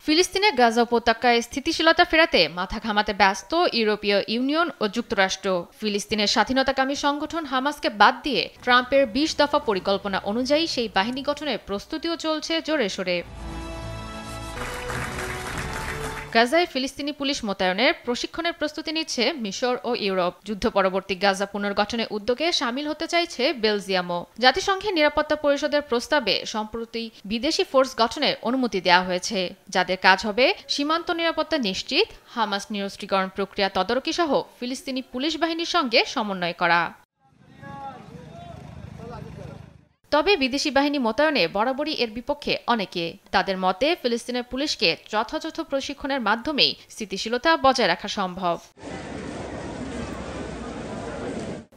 ফিলিস্তিনের গাজা উপত্যকায় স্থিতিশীলতা ফেরাতে মাথা ঘামাতে ব্যস্ত ইউরোপীয় ইউনিয়ন ও যুক্তরাষ্ট্র। ফিলিস্তিনের স্বাধীনতাকামী সংগঠন হামাসকে বাদ দিয়ে ট্রাম্পের ২০ দফা পরিকল্পনা অনুযায়ী সেই বাহিনী গঠনের প্রস্তুতিও চলছে জোরে সোরে। গাজায় ফিলিস্তিনি পুলিশ মোতায়েনের প্রশিক্ষণের প্রস্তুতি নিচ্ছে মিশর ও ইউরোপ। যুদ্ধ পরবর্তী গাজা পুনর্গঠনের উদ্যোগে সামিল হতে চাইছে বেলজিয়ামও। জাতিসংঘের নিরাপত্তা পরিষদের প্রস্তাবে সম্প্রতি বিদেশি ফোর্স গঠনের অনুমতি দেওয়া হয়েছে, যাদের কাজ হবে সীমান্ত নিরাপত্তা নিশ্চিত, হামাস নিরস্ত্রীকরণ প্রক্রিয়া তদারকি সহ ফিলিস্তিনি পুলিশ বাহিনীর সঙ্গে সমন্বয় করা। তবে বিদেশি বাহিনী মোতায়েনে বরাবরই এর বিপক্ষে অনেকে। তাদের মতে ফিলিস্তিনের পুলিশকে যথাযথ প্রশিক্ষণের মাধ্যমেই স্থিতিশীলতা বজায় রাখা সম্ভব।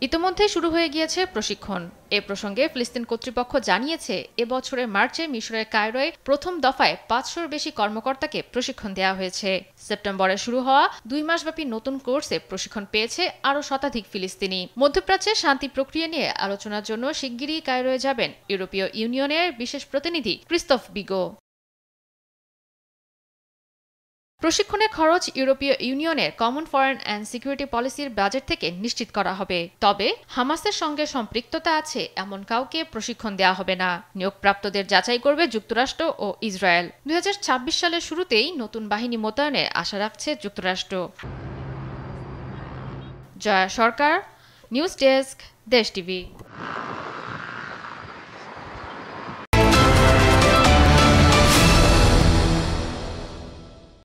ইতোমধ্যে শুরু হয়ে গিয়েছে প্রশিক্ষণ। এ প্রসঙ্গে ফিলিস্তিন কর্তৃপক্ষ জানিয়েছে, এবছরের মার্চে মিশরের কায়রোয় প্রথম দফায় ৫০০-র বেশি কর্মকর্তাকে প্রশিক্ষণ দেওয়া হয়েছে। সেপ্টেম্বরে শুরু হওয়া ২ মাসব্যাপী নতুন কোর্সে প্রশিক্ষণ পেয়েছে আরও শতাধিক ফিলিস্তিনি। মধ্যপ্রাচ্যে শান্তি প্রক্রিয়া নিয়ে আলোচনার জন্য শিগগিরই কায়রোয় যাবেন ইউরোপীয় ইউনিয়নের বিশেষ প্রতিনিধি ক্রিস্তফ বিগো। প্রশিক্ষণের খরচ ইউরোপীয় ইউনিয়নের কমন ফরেন অ্যান্ড সিকিউরিটি পলিসির বাজেট থেকে নিশ্চিত করা হবে। তবে হামাসের সঙ্গে সম্পৃক্ততা আছে এমন কাউকে প্রশিক্ষণ দেওয়া হবে না। নিয়োগপ্রাপ্তদের যাচাই করবে যুক্তরাষ্ট্র ও ইসরায়েল। ২০২৬ সালের শুরুতেই নতুন বাহিনী মোতায়েনের আশা রাখছে যুক্তরাষ্ট্র। জয়া সরকার, নিউজ ডেস্ক, দেশ টিভি।